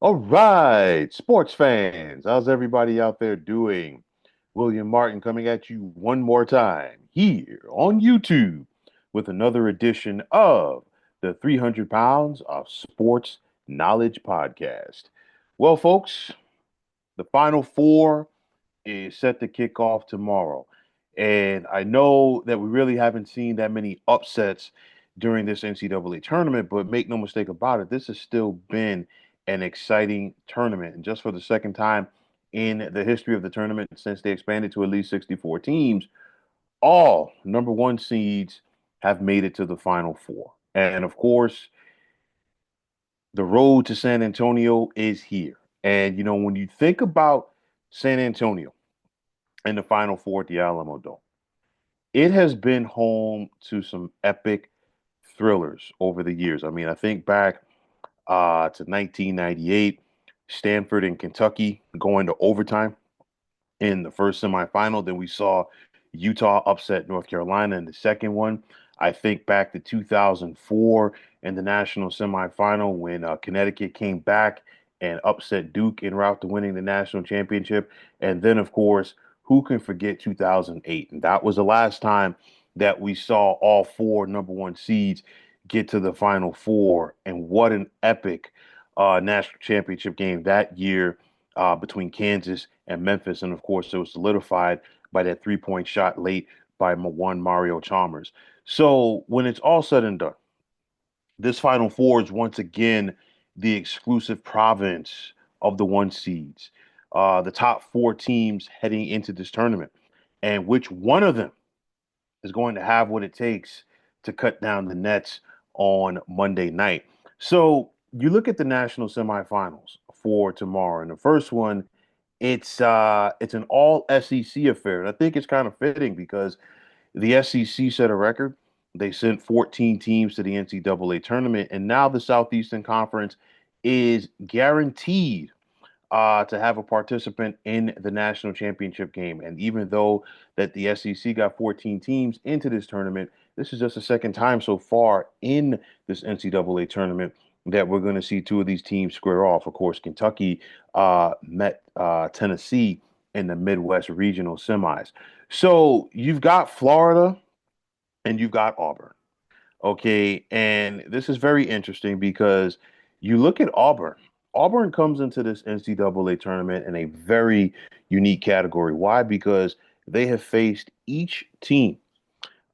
All right, sports fans, how's everybody out there doing? William Martin coming at you one more time here on YouTube with another edition of the 300 Pounds of Sports Knowledge Podcast. Well, folks, the Final Four is set to kick off tomorrow. And I know that we really haven't seen that many upsets during this NCAA tournament, but make no mistake about it, this has still been an exciting tournament. And just for the second time in the history of the tournament since they expanded to at least 64 teams, all number one seeds have made it to the Final Four. And of course, the road to San Antonio is here. And, when you think about San Antonio, in the Final Four at the Alamo Dome. It has been home to some epic thrillers over the years. I mean, I think back to 1998, Stanford and Kentucky going to overtime in the first semifinal. Then we saw Utah upset North Carolina in the second one. I think back to 2004 in the national semifinal when Connecticut came back and upset Duke en route to winning the national championship. And then, of course, who can forget 2008? And that was the last time that we saw all four number one seeds get to the Final Four. And what an epic national championship game that year between Kansas and Memphis. And of course, it was solidified by that 3-point shot late by one Mario Chalmers. So when it's all said and done, this Final Four is once again the exclusive province of the one seeds, the top four teams heading into this tournament, and which one of them is going to have what it takes to cut down the nets on Monday night. So you look at the national semifinals for tomorrow, and the first one, it's an all SEC affair. And I think it's kind of fitting because the SEC set a record. They sent 14 teams to the NCAA tournament, and now the Southeastern Conference is guaranteed to have a participant in the national championship game. And even though that the SEC got 14 teams into this tournament, this is just the second time so far in this NCAA tournament that we're going to see two of these teams square off. Of course, Kentucky met Tennessee in the Midwest regional semis. So you've got Florida and you've got Auburn. Okay. And this is very interesting because you look at Auburn. Auburn comes into this NCAA tournament in a very unique category. Why? Because they have faced each team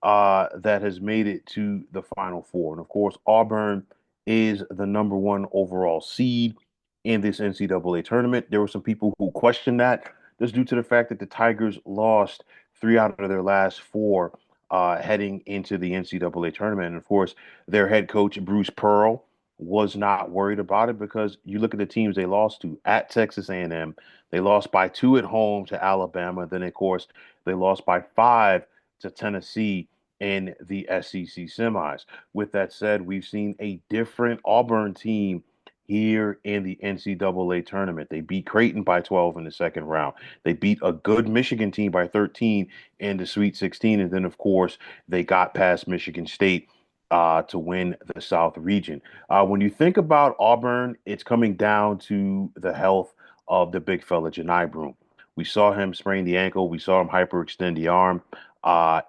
that has made it to the Final Four. And of course, Auburn is the number one overall seed in this NCAA tournament. There were some people who questioned that just due to the fact that the Tigers lost three out of their last four heading into the NCAA tournament. And of course, their head coach, Bruce Pearl, was not worried about it because you look at the teams they lost to at Texas A&M. They lost by 2 at home to Alabama. Then, of course, they lost by 5 to Tennessee in the SEC semis. With that said, we've seen a different Auburn team here in the NCAA tournament. They beat Creighton by 12 in the second round. They beat a good Michigan team by 13 in the Sweet 16. And then, of course, they got past Michigan State to win the South region. When you think about Auburn, it's coming down to the health of the big fella, Jonhi Broome. We saw him sprain the ankle. We saw him hyperextend the arm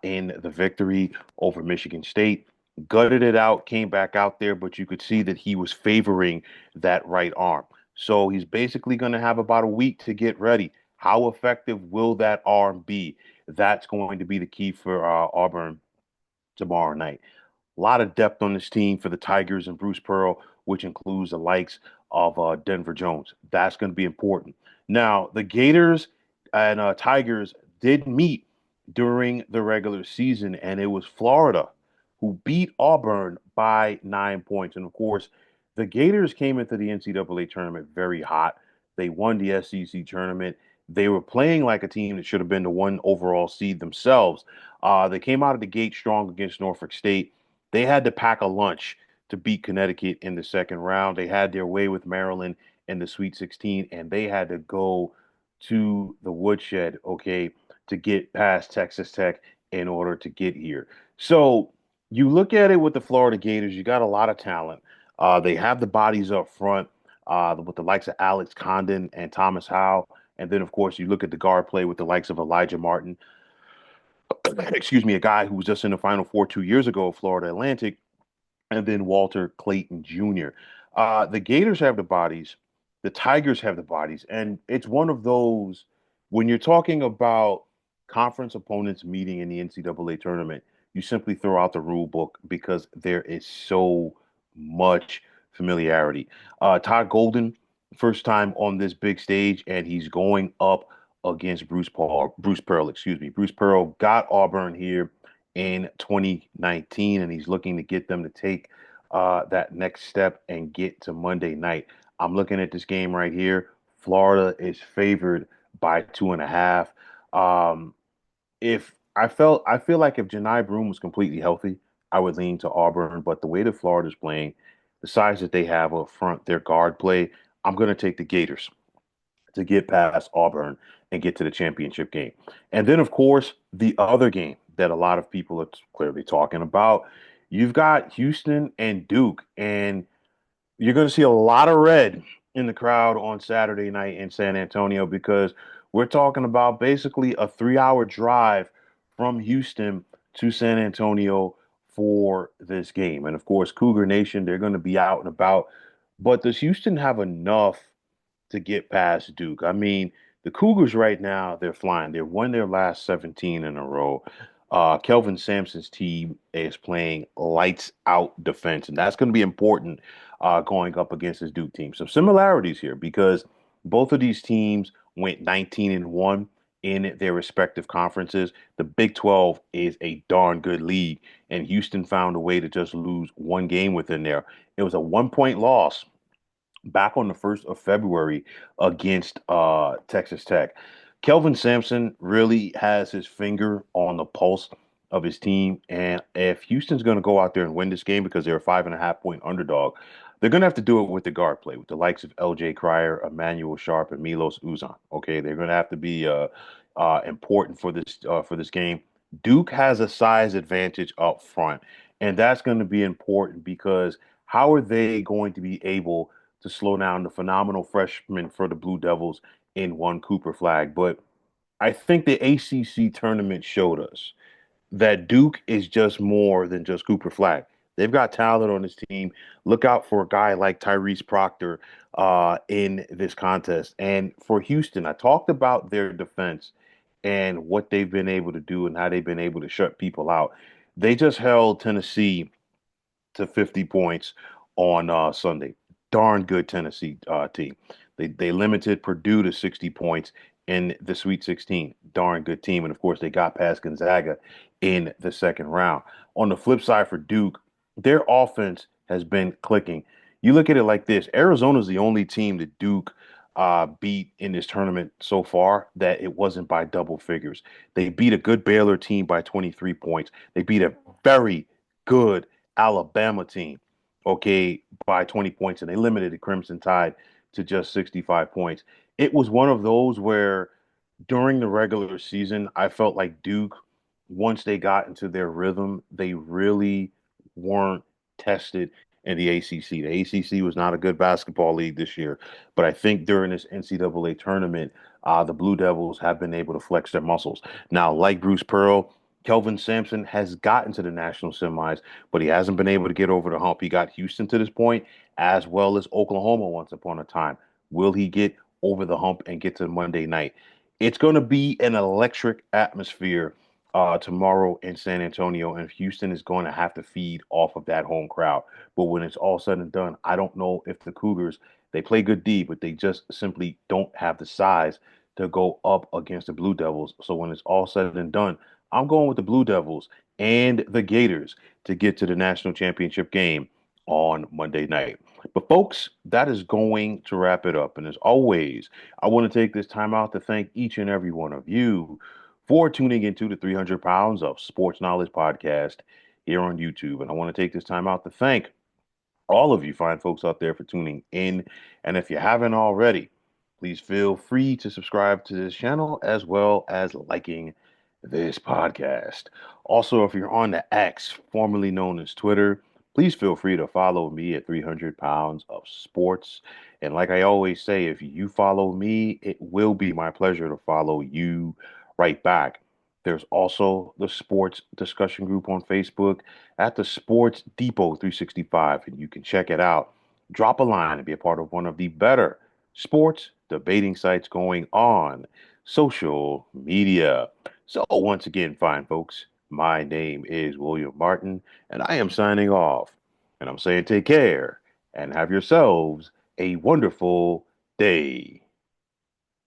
in the victory over Michigan State. Gutted it out, came back out there, but you could see that he was favoring that right arm. So he's basically going to have about a week to get ready. How effective will that arm be? That's going to be the key for Auburn tomorrow night. A lot of depth on this team for the Tigers and Bruce Pearl, which includes the likes of Denver Jones. That's going to be important. Now, the Gators and Tigers did meet during the regular season, and it was Florida who beat Auburn by 9 points. And of course, the Gators came into the NCAA tournament very hot. They won the SEC tournament. They were playing like a team that should have been the one overall seed themselves. They came out of the gate strong against Norfolk State. They had to pack a lunch to beat Connecticut in the second round. They had their way with Maryland in the Sweet 16, and they had to go to the woodshed, okay, to get past Texas Tech in order to get here. So you look at it with the Florida Gators, you got a lot of talent. They have the bodies up front. with the likes of Alex Condon and Thomas Howe. And then, of course, you look at the guard play with the likes of Elijah Martin, excuse me, a guy who was just in the Final Four 2 years ago of Florida Atlantic, and then Walter Clayton Jr. The Gators have the bodies, the Tigers have the bodies, and it's one of those when you're talking about conference opponents meeting in the NCAA tournament, you simply throw out the rule book because there is so much familiarity. Todd Golden, first time on this big stage, and he's going up against Bruce Pearl, excuse me. Bruce Pearl got Auburn here in 2019, and he's looking to get them to take that next step and get to Monday night. I'm looking at this game right here. Florida is favored by 2.5. If I feel like if Jonhi Broome was completely healthy, I would lean to Auburn. But the way that Florida's playing, the size that they have up front, their guard play, I'm going to take the Gators to get past Auburn and get to the championship game. And then, of course, the other game that a lot of people are clearly talking about, you've got Houston and Duke, and you're going to see a lot of red in the crowd on Saturday night in San Antonio because we're talking about basically a 3 hour drive from Houston to San Antonio for this game. And of course, Cougar Nation, they're going to be out and about. But does Houston have enough to get past Duke? I mean, the Cougars right now, they're flying. They've won their last 17 in a row. Kelvin Sampson's team is playing lights out defense, and that's going to be important going up against this Duke team. Some similarities here because both of these teams went 19-1 in their respective conferences. The Big 12 is a darn good league, and Houston found a way to just lose one game within there. It was a 1 point loss back on the 1st of February against Texas Tech. Kelvin Sampson really has his finger on the pulse of his team. And if Houston's going to go out there and win this game because they're a 5.5 point underdog, they're going to have to do it with the guard play, with the likes of LJ Cryer, Emmanuel Sharp, and Milos Uzan. Okay, they're going to have to be important for this game. Duke has a size advantage up front, and that's going to be important because how are they going to be able to slow down the phenomenal freshman for the Blue Devils in one Cooper Flagg? But I think the ACC tournament showed us that Duke is just more than just Cooper Flagg. They've got talent on this team. Look out for a guy like Tyrese Proctor in this contest. And for Houston, I talked about their defense and what they've been able to do and how they've been able to shut people out. They just held Tennessee to 50 points on Sunday. Darn good Tennessee team. They limited Purdue to 60 points in the Sweet 16. Darn good team. And of course, they got past Gonzaga in the second round. On the flip side for Duke, their offense has been clicking. You look at it like this: Arizona's the only team that Duke beat in this tournament so far that it wasn't by double figures. They beat a good Baylor team by 23 points. They beat a very good Alabama team, okay, by 20 points, and they limited the Crimson Tide to just 65 points. It was one of those where during the regular season, I felt like Duke, once they got into their rhythm, they really weren't tested in the ACC. The ACC was not a good basketball league this year, but I think during this NCAA tournament, the Blue Devils have been able to flex their muscles. Now, like Bruce Pearl, Kelvin Sampson has gotten to the national semis, but he hasn't been able to get over the hump. He got Houston to this point, as well as Oklahoma once upon a time. Will he get over the hump and get to Monday night? It's going to be an electric atmosphere tomorrow in San Antonio, and Houston is going to have to feed off of that home crowd. But when it's all said and done, I don't know if the Cougars, they play good D, but they just simply don't have the size to go up against the Blue Devils. So when it's all said and done, I'm going with the Blue Devils and the Gators to get to the national championship game on Monday night. But folks, that is going to wrap it up. And as always, I want to take this time out to thank each and every one of you for tuning into the 300 Pounds of Sports Knowledge podcast here on YouTube. And I want to take this time out to thank all of you fine folks out there for tuning in. And if you haven't already, please feel free to subscribe to this channel as well as liking this podcast. Also, if you're on the X, formerly known as Twitter, Please feel free to follow me at 300 pounds of sports. And like I always say, if you follow me, it will be my pleasure to follow you right back. There's also the sports discussion group on Facebook at the Sports Depot 365, and you can check it out. Drop a line and be a part of one of the better sports debating sites going on social media. So, once again, fine folks, my name is William Martin, and I am signing off. And I'm saying take care and have yourselves a wonderful day.